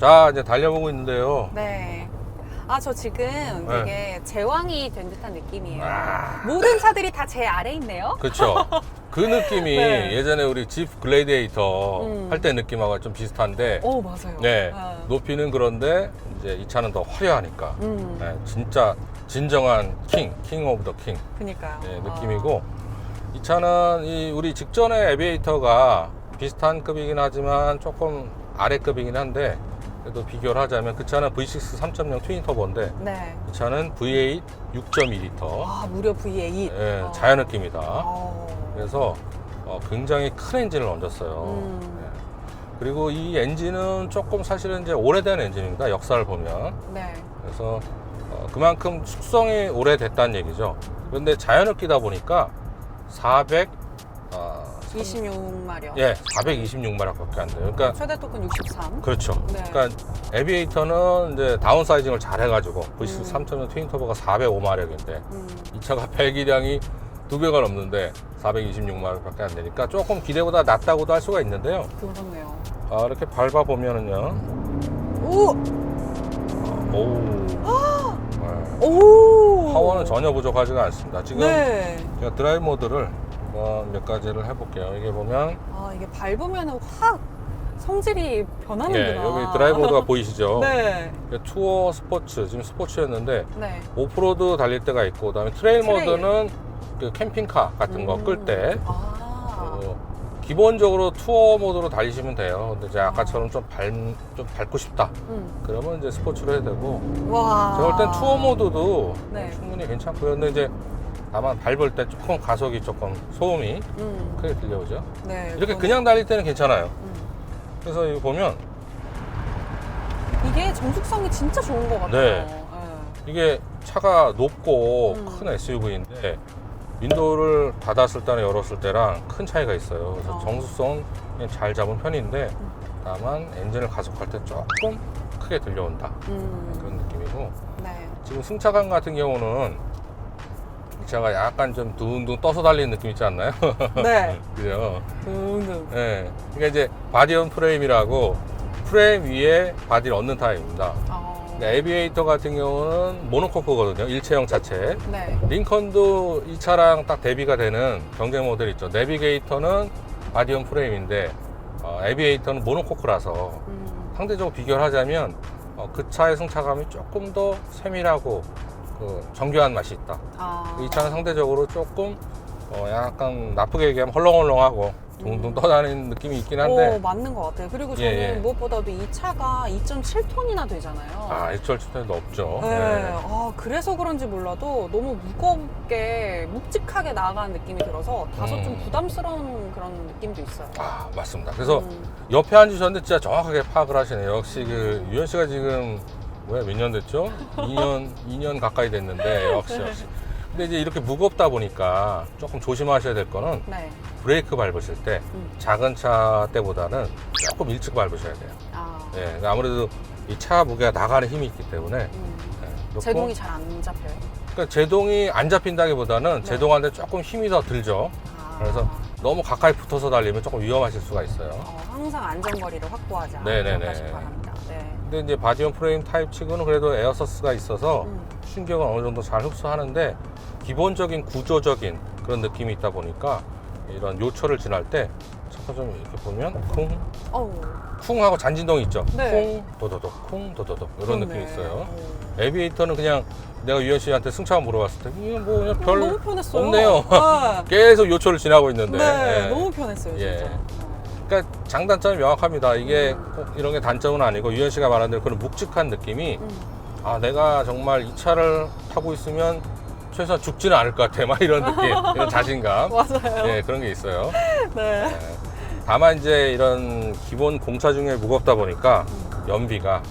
자, 이제 달려보고 있는데요. 네. 아, 저 지금 되게 제왕이 된 듯한 느낌이에요. 아. 모든 차들이 다 제 아래에 있네요. 그렇죠. 그 느낌이 네. 예전에 우리 집 글래디에이터 할 때 느낌하고 좀 비슷한데, 오, 맞아요. 네, 높이는 그런데 이제 이 차는 더 화려하니까, 네, 진짜 진정한 킹 오브 더 킹. 그니까요. 네, 느낌이고, 이 차는 우리 직전의 에비에이터가 비슷한 급이긴 하지만 조금 아래급이긴 한데, 그래도 비교를 하자면 그 차는 V6 3.0 트윈 터보인데 네. 이 차는 V8 6.2L. 아, 무려 V8. 네, 자연 느낌이다. 어. 그래서 굉장히 큰 엔진을 얹었어요. 네. 그리고 이 엔진은 조금 사실은 이제 오래된 엔진입니다. 역사를 보면. 네. 그래서 그만큼 숙성이 오래됐다는 얘기죠. 그런데 자연을 끼다 보니까 26마력. 예, 426마력밖에 안 돼요. 그러니까 최대 토크는 63. 그렇죠. 네. 그러니까 에비에이터는 이제 다운사이징을 잘 해가지고 V6 3.0 트윈 터보가 405마력인데 이 차가 배기량이 2배가 넘는데 426마력밖에 안 되니까 조금 기대보다 낮다고도 할 수가 있는데요. 그렇네요. 이렇게 밟아 보면은요. 오! 네. 오! 파워는 전혀 부족하지가 않습니다. 지금 네. 제가 드라이브 모드를 몇 가지를 해볼게요. 이게 보면 아, 이게 밟으면 확 성질이 변하는구나. 예, 여기 드라이브 모드가 보이시죠? 네. 투어 스포츠, 지금 스포츠였는데 네. 오프로드 달릴 때가 있고 그다음에 트레일 트레일. 모드는 그 캠핑카 같은 거 끌 때 아. 기본적으로 투어 모드로 달리시면 돼요. 근데 이제 아까처럼 좀 밟고 싶다. 그러면 이제 스포츠로 해야 되고 와. 제가 볼 땐 투어 모드도 네. 충분히 괜찮고요. 근데 이제 다만 밟을 때 조금 가속이 조금 소음이 크게 들려오죠. 네. 이렇게 그거는- 그냥 달릴 때는 괜찮아요. 그래서 이거 보면 이게 정숙성이 진짜 좋은 것 같아요. 네. 이게 차가 높고 큰 SUV인데 윈도우를 닫았을 때나 열었을 때랑 큰 차이가 있어요. 그래서 정숙성은 그냥 잘 잡은 편인데 다만 엔진을 가속할 때 조금 크게 들려온다. 그런 느낌이고 네. 지금 승차감 같은 경우는 이 차가 약간 좀 둥둥 떠서 달리는 느낌 있지 않나요? 네. 그죠? 둥둥. 네. 그러니까 이제 바디온 프레임이라고 프레임 위에 바디를 얹는 타입입니다. 에비에이터 같은 경우는 모노코크거든요. 일체형 차체. 네. 링컨도 이 차랑 딱 대비가 되는 경쟁 모델 있죠. 내비게이터는 바디온 프레임인데 에비에이터는 모노코크라서 상대적으로 비교를 하자면 그 차의 승차감이 조금 더 세밀하고 정교한 맛이 있다. 이 차는 상대적으로 조금 약간 나쁘게 얘기하면 헐렁헐렁하고 둥둥 떠다니는 느낌이 있긴 한데 맞는 것 같아요. 그리고 저는 예. 무엇보다도 이 차가 2.7톤이나 되잖아요. H2도 없죠. 네. 네. 그래서 그런지 몰라도 너무 무겁게 묵직하게 나아가는 느낌이 들어서 다소 좀 부담스러운 그런 느낌도 있어요. 맞습니다. 그래서 옆에 앉으셨는데 진짜 정확하게 파악을 하시네요. 역시 그 유현 씨가 지금 몇 년 됐죠? 2년 가까이 됐는데 역시. 근데 이제 이렇게 무겁다 보니까 조금 조심하셔야 될 거는 네. 브레이크 밟으실 때 작은 차 때보다는 조금 일찍 밟으셔야 돼요. 예, 그러니까 아무래도 이 차 무게가 나가는 힘이 있기 때문에 예, 제동이 잘 안 잡혀요. 그러니까 제동이 안 잡힌다기보다는 제동하는데 조금 힘이 더 들죠. 그래서 너무 가까이 붙어서 달리면 조금 위험하실 수가 있어요. 항상 안전거리를 확보하지 네네네. 않도록 바랍니다. 네. 근데 이제 바디온 프레임 타입 치고는 그래도 에어서스가 있어서 충격은 어느 정도 잘 흡수하는데 기본적인 구조적인 그런 느낌이 있다 보니까 이런 요철을 지날 때 잠깐 좀 이렇게 보면 쿵 하고 잔진동이 있죠. 네. 쿵 도도독 쿵 도도독 이런 그렇네. 느낌이 있어요. 에비에이터는 그냥 내가 유현 씨한테 승차감 물어봤을 때 이거 뭐 그냥 별 너무 편했어요. 없네요. 네. 계속 요철을 지나고 있는데 네, 예. 너무 편했어요, 진짜. 예. 그러니까 장단점이 명확합니다. 이게 꼭 이런 게 단점은 아니고 유현 씨가 말한 대로 그런 묵직한 느낌이 내가 정말 이 차를 타고 있으면 최소한 죽지는 않을 것 같아. 막 이런 느낌, 이런 자신감. 맞아요. 예, 그런 게 있어요. 네. 예. 다만 이제 이런 기본 공차 중에 무겁다 보니까 연비가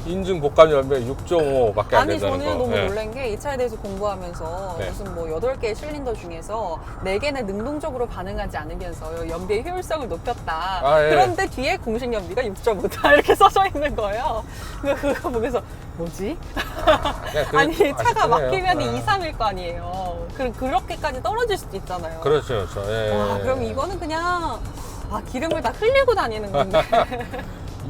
인증 복합 연비가 6.5밖에 안 아니, 된다는 저는 거. 너무 예. 놀란 게 이 차에 대해서 공부하면서 네. 무슨 뭐 8개의 실린더 중에서 4개는 능동적으로 반응하지 않으면서 연비의 효율성을 높였다. 예. 그런데 뒤에 공식 연비가 6.5다 이렇게 써져 있는 거예요. 그거 보면서 뭐지? 아니, 차가 막히면 2, 3일 거 아니에요. 그렇게까지 떨어질 수도 있잖아요. 그렇죠, 그렇죠. 예. 그럼 이거는 그냥 기름을 다 흘리고 다니는 건데.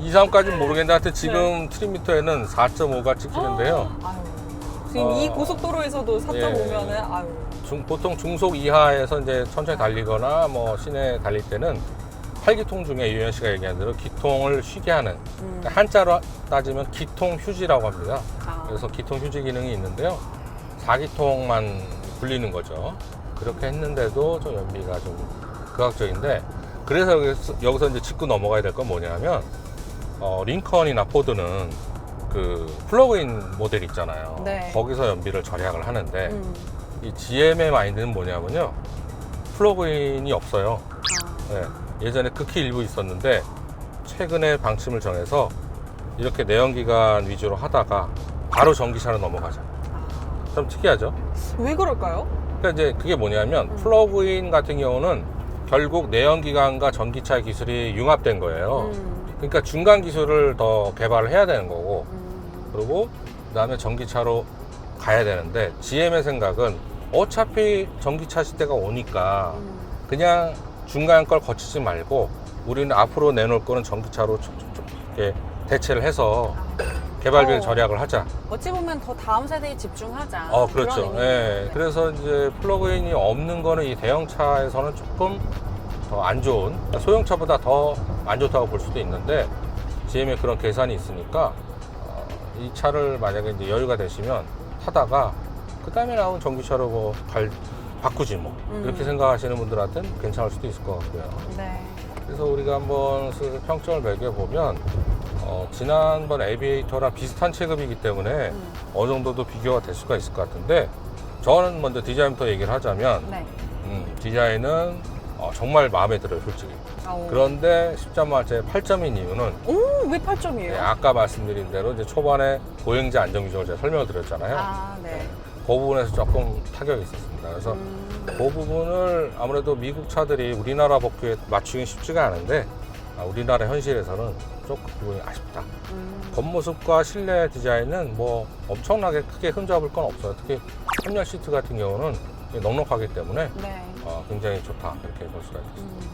2, 3까지는 모르겠는데 하여튼 지금 트림미터에는 4.5가 찍히는데요. 아유, 지금 이 고속도로에서도 4.5면은 아유. 보통 중속 이하에서 이제 천천히 달리거나 뭐 시내 달릴 때는 8기통 중에 유현 씨가 얘기한 대로 기통을 쉬게 하는 그러니까 한자로 따지면 기통 휴지라고 합니다. 그래서 기통 휴지 기능이 있는데요. 4기통만 굴리는 거죠. 그렇게 했는데도 좀 연비가 좀 극악적인데 그래서 여기서 이제 짚고 넘어가야 될 건 뭐냐면 링컨이나 포드는 그 플러그인 모델 있잖아요. 네. 거기서 연비를 절약을 하는데 이 GM의 마인드는 뭐냐면요. 플러그인이 없어요. 네. 예전에 극히 일부 있었는데 최근에 방침을 정해서 이렇게 내연기관 위주로 하다가 바로 전기차로 넘어가자. 좀 특이하죠? 왜 그럴까요? 그러니까 이제 그게 뭐냐면 플러그인 같은 경우는 결국 내연기관과 전기차 기술이 융합된 거예요. 그러니까 중간 기술을 더 개발을 해야 되는 거고 그리고 그다음에 전기차로 가야 되는데 GM의 생각은 어차피 전기차 시대가 오니까 그냥 중간 걸 거치지 말고 우리는 앞으로 내놓을 거는 전기차로 쭉쭉쭉 이렇게 대체를 해서 개발비를 절약을 하자. 어찌 보면 더 다음 세대에 집중하자. 그렇죠. 예. 그래서 이제 플러그인이 없는 거는 이 대형차에서는 조금 더 안 좋은, 소형차보다 더 안 좋다고 볼 수도 있는데 GM에 그런 계산이 있으니까 이 차를 만약에 이제 여유가 되시면 타다가 그 다음에 나온 전기차로 뭐 바꾸지 뭐 이렇게 생각하시는 분들한테는 괜찮을 수도 있을 것 같고요. 네. 그래서 우리가 한번 슬슬 평점을 매겨보면 지난번 에비에이터랑 비슷한 체급이기 때문에 어느 정도도 비교가 될 수가 있을 것 같은데 저는 먼저 디자인부터 얘기를 하자면 네. 디자인은 정말 마음에 들어요, 솔직히. 그런데 10점 만점에 8점인 이유는 왜 8점이에요? 아까 말씀드린 대로 이제 초반에 보행자 안전규정을 제가 설명을 드렸잖아요. 네. 그 부분에서 조금 타격이 있었습니다. 그래서 그 부분을 아무래도 미국 차들이 우리나라 법규에 맞추기 쉽지가 않은데 우리나라 현실에서는 조금 그 부분이 아쉽다. 겉모습과 실내 디자인은 뭐 엄청나게 크게 흠잡을 건 없어요. 특히 3열 시트 같은 경우는 넉넉하기 때문에 네. 굉장히 좋다 이렇게 볼 수가 있습니다.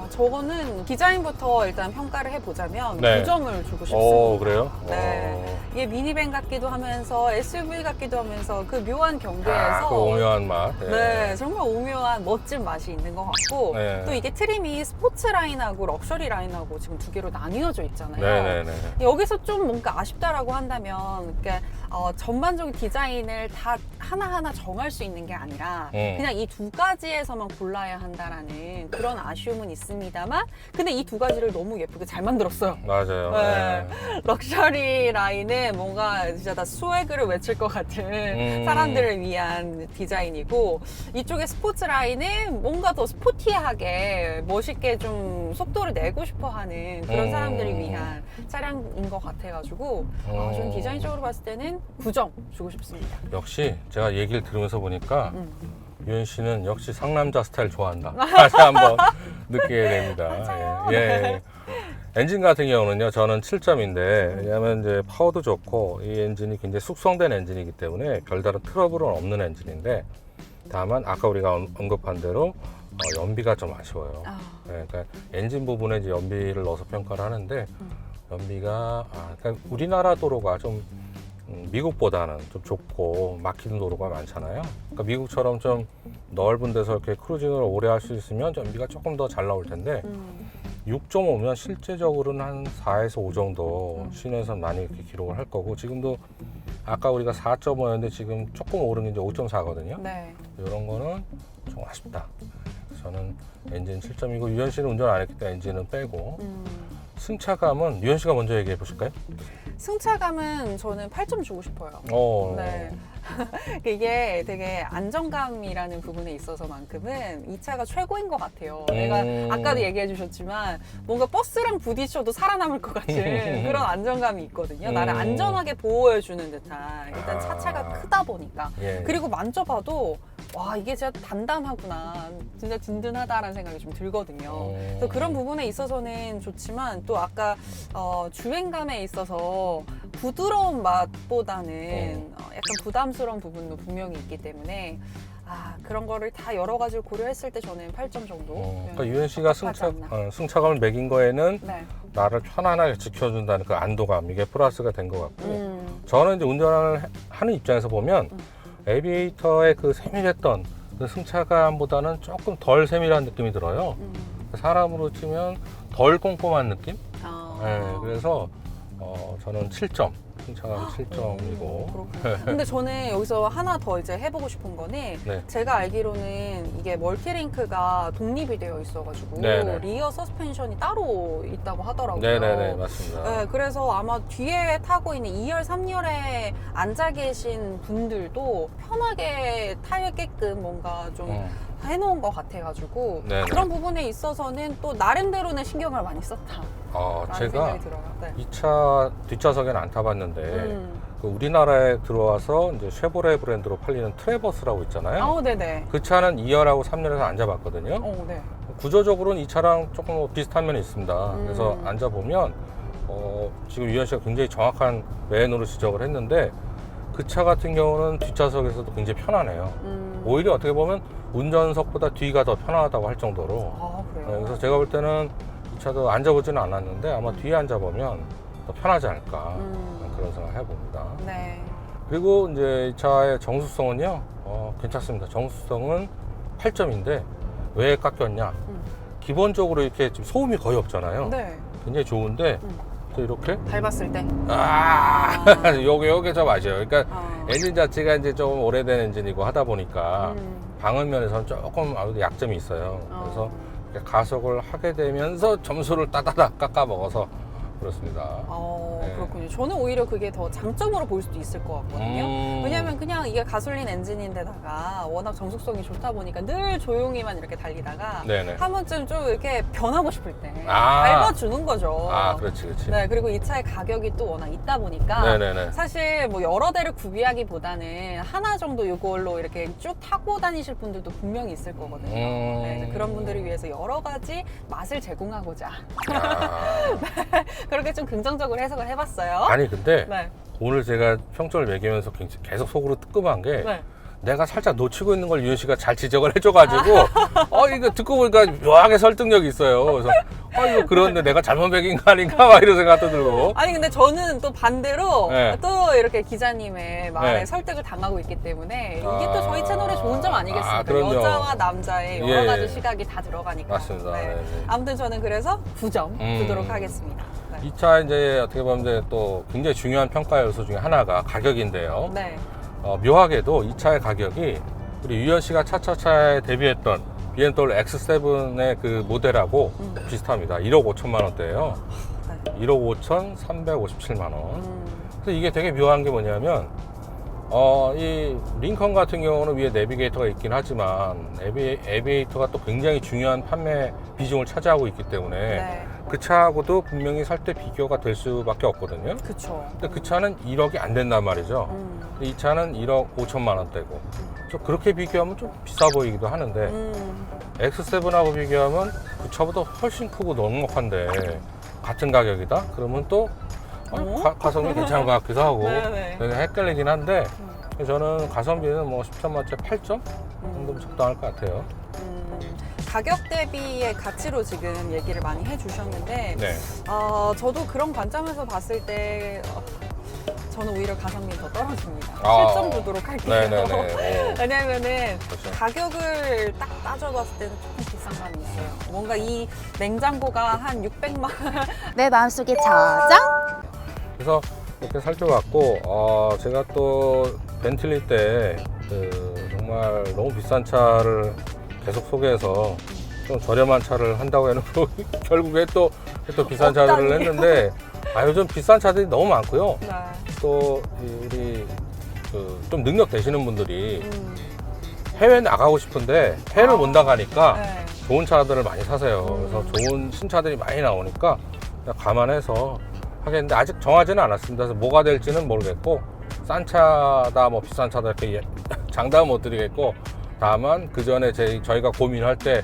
저거는 디자인부터 일단 평가를 해보자면 네. 9점을 주고 싶습니다. 그래요? 네. 이게 미니밴 같기도 하면서 SUV 같기도 하면서 그 묘한 경계에서 그 오묘한 맛. 네, 정말 오묘한 멋진 맛이 있는 것 같고 네. 또 이게 트림이 스포츠 라인하고 럭셔리 라인하고 지금 두 개로 나뉘어져 있잖아요. 네네네. 여기서 좀 뭔가 아쉽다라고 한다면 그러니까 전반적인 디자인을 다 하나하나 정할 수 있는 게 아니라 그냥 이 두 가지에서만 골라야 한다라는 그런 아쉬움은 있습니다만 근데 이 두 가지를 너무 예쁘게 잘 만들었어요. 맞아요. 네. 럭셔리 라인은 뭔가 진짜 다 스웨그를 외칠 것 같은 사람들을 위한 디자인이고 이쪽에 스포츠 라인은 뭔가 더 스포티하게 멋있게 좀 속도를 내고 싶어 하는 그런 사람들을 위한 차량인 것 같아가지고 저는 디자인적으로 봤을 때는 9점 주고 싶습니다. 역시 제가 얘기를 들으면서 보니까 유현 씨는 역시 상남자 스타일 좋아한다. 다시 한번 느끼게 됩니다. 맞아요. 예. 엔진 같은 경우는요, 저는 7점인데, 왜냐하면 이제 파워도 좋고, 이 엔진이 굉장히 숙성된 엔진이기 때문에 별다른 트러블은 없는 엔진인데, 다만 아까 우리가 언급한 대로 연비가 좀 아쉬워요. 예, 그러니까 엔진 부분에 이제 연비를 넣어서 평가를 하는데, 연비가, 그러니까 우리나라 도로가 좀 미국보다는 좀 좁고 막히는 도로가 많잖아요. 그러니까 미국처럼 좀 넓은 데서 이렇게 크루징을 오래 할 수 있으면 연비가 조금 더 잘 나올 텐데 6.5면 실제적으로는 한 4에서 5 정도 시내에서 많이 이렇게 기록을 할 거고 지금도 아까 우리가 4.5였는데 지금 조금 오른 게 이제 5.4거든요. 네. 이런 거는 좀 아쉽다. 저는 엔진 7점이고 유현 씨는 운전 안 했기 때문에 엔진은 빼고 승차감은 유현 씨가 먼저 얘기해 보실까요? 승차감은 저는 8점 주고 싶어요. 네. 이게 되게 안정감이라는 부분에 있어서만큼은 이 차가 최고인 것 같아요. 내가 아까도 얘기해 주셨지만 뭔가 버스랑 부딪혀도 살아남을 것 같은 그런 안정감이 있거든요. 나를 안전하게 보호해주는 듯한 일단 차체가 크다 보니까 그리고 만져봐도 와 이게 진짜 단단하구나 진짜 든든하다라는 생각이 좀 들거든요. 그래서 그런 부분에 있어서는 좋지만 또 아까 주행감에 있어서 부드러운 맛보다는 약간 부담스러운 부분도 분명히 있기 때문에 그런 거를 다 여러 가지를 고려했을 때 저는 8점 정도. 그러니까 유현 씨가 승차감을 매긴 거에는 네. 나를 편안하게 지켜준다는 그 안도감, 이게 플러스가 된 것 같고, 저는 이제 운전을 하는 입장에서 보면 에비에이터의 그 세밀했던 그 승차감보다는 조금 덜 세밀한 느낌이 들어요. 사람으로 치면 덜 꼼꼼한 느낌? 네, 그래서 저는 7점. 승차감 7점이고. 근데 저는 여기서 하나 더 이제 해보고 싶은 거는 네. 제가 알기로는 이게 멀티링크가 독립이 되어 있어가지고 네네. 리어 서스펜션이 따로 있다고 하더라고요. 네네네, 맞습니다. 네, 그래서 아마 뒤에 타고 있는 2열, 3열에 앉아 계신 분들도 편하게 타게끔 뭔가 좀 해놓은 것 같아가지고 네네. 그런 부분에 있어서는 또 나름대로는 신경을 많이 썼다. 제가 생각이 들어요. 네. 이 차 뒷좌석에는 안 타봤는데 그 우리나라에 들어와서 이제 쉐보레 브랜드로 팔리는 트래버스라고 있잖아요. 네네. 그 차는 2열하고 3열에서 앉아봤거든요. 네. 구조적으로는 이 차랑 조금 비슷한 면이 있습니다. 그래서 앉아보면 지금 유현 씨가 굉장히 정확한 외연으로 지적을 했는데 그 차 같은 경우는 뒷좌석에서도 굉장히 편하네요. 오히려 어떻게 보면 운전석보다 뒤가 더 편하다고 할 정도로. 그래요? 네, 그래서 제가 볼 때는 이 차도 앉아보지는 않았는데 아마 뒤에 앉아보면 더 편하지 않을까 그런 생각을 해봅니다. 네. 그리고 이제 이 차의 정수성은요, 괜찮습니다. 정수성은 8점인데 왜 깎였냐? 기본적으로 이렇게 지금 소음이 거의 없잖아요. 네. 굉장히 좋은데 또 이렇게 밟았을 때. 요게 좀 아쉬워요. 그러니까 엔진 자체가 이제 좀 오래된 엔진이고 하다 보니까 방음 면에서는 조금 아무래도 약점이 있어요. 그래서 이렇게 가속을 하게 되면서 점수를 따다닥 깎아 먹어서 그렇습니다. 네. 그렇군요. 저는 오히려 그게 더 장점으로 볼 수도 있을 것 같거든요. 왜냐면 그냥 이게 가솔린 엔진인데다가 워낙 정숙성이 좋다 보니까 늘 조용히만 이렇게 달리다가 네네. 한 번쯤 좀 이렇게 변하고 싶을 때 아. 밟아주는 거죠. 그렇지. 네, 그리고 이 차의 가격이 또 워낙 있다 보니까 네네네. 사실 뭐 여러 대를 구비하기보다는 하나 정도 이걸로 이렇게 쭉 타고 다니실 분들도 분명히 있을 거거든요. 네, 이제 그런 분들을 위해서 여러 가지 맛을 제공하고자 그렇게 좀 긍정적으로 해석을 해봤어요. 아니 근데 네. 오늘 제가 평점을 매기면서 계속 속으로 뜨끔한 게 네. 내가 살짝 놓치고 있는 걸 유현 씨가 잘 지적을 해줘가지고 이거 듣고 보니까 묘하게 설득력이 있어요. 그래서 이거 그런데 내가 잘못 매긴 거 아닌가 막 이런 생각도 들고. 아니 근데 저는 또 반대로 네. 또 이렇게 기자님의 말에 네. 설득을 당하고 있기 때문에 이게 또 저희 채널의 좋은 점 아니겠습니까? 그럼요. 여자와 남자의 여러 예, 가지 예. 시각이 다 들어가니까. 맞습니다. 네. 네. 아무튼 저는 그래서 9점 주도록 하겠습니다. 네. 이 차 이제 어떻게 보면 이제 또 굉장히 중요한 평가 요소 중에 하나가 가격인데요. 네. 묘하게도 이 차의 가격이 우리 유현 씨가 차차차에 데뷔했던 BMW X7의 그 모델하고 비슷합니다. 1억 5천만 원대예요. 네. 1억 5천 357만 원. 그래서 이게 되게 묘한 게 뭐냐면 이 링컨 같은 경우는 위에 내비게이터가 있긴 하지만 에비에이터가 또 굉장히 중요한 판매 비중을 차지하고 있기 때문에 네. 그 차하고도 분명히 살 때 비교가 될 수밖에 없거든요. 그쵸. 근데 그 차는 1억이 안 된단 말이죠. 근데 이 차는 1억 5천만 원대고. 좀 그렇게 비교하면 좀 비싸 보이기도 하는데 X7하고 비교하면 그 차보다 훨씬 크고 넉넉한데 같은 가격이다? 그러면 또 가성비 괜찮은 것 같기도 하고 네네. 되게 헷갈리긴 한데 저는 가성비는 뭐 10점 만점에 8점 정도면 적당할 것 같아요. 가격 대비의 가치로 지금 얘기를 많이 해주셨는데 네. 저도 그런 관점에서 봤을 때 저는 오히려 가성비 더 떨어집니다. 아. 7점 주도록 할게요. 네네네. 왜냐면은 그렇죠. 가격을 딱 따져봤을 때는 조금 비싼 감이 있어요. 뭔가 이 냉장고가 한 600만 원. 내 마음속에 저장? 그래서 이렇게 살펴봤고 제가 또 벤틀리 때 정말 너무 비싼 차를 계속 소개해서 좀 저렴한 차를 한다고 해놓고 결국에 또 비싼 차들을 했는데 요즘 비싼 차들이 너무 많고요. 네. 또 우리 좀 능력 되시는 분들이 해외 나가고 싶은데 해외를 못 나가니까 네. 좋은 차들을 많이 사세요. 그래서 좋은 신차들이 많이 나오니까 그냥 감안해서 하겠는데 아직 정하지는 않았습니다. 그래서 뭐가 될지는 모르겠고 싼 차다 뭐 비싼 차다 이렇게 장담은 못 드리겠고 다만 그 전에 저희가 고민할 때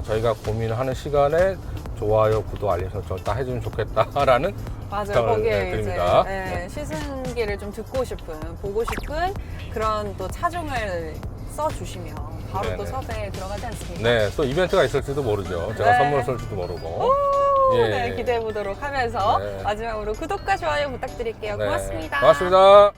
저희가 고민하는 시간에 좋아요, 구독, 알림 설정 다 해주면 좋겠다라는 맞아요. 부탁을 거기에 이제 드립니다. 시승기를 좀 듣고 싶은, 보고 싶은 그런 또 차종을 써주시면 바로 또 네네. 섭외에 들어가지 않습니까? 네, 또 이벤트가 있을지도 모르죠. 제가 네. 선물을 쏠지도 모르고. 예, 네, 예. 기대해 보도록 하면서 네. 마지막으로 구독과 좋아요 부탁드릴게요. 네. 고맙습니다. 고맙습니다.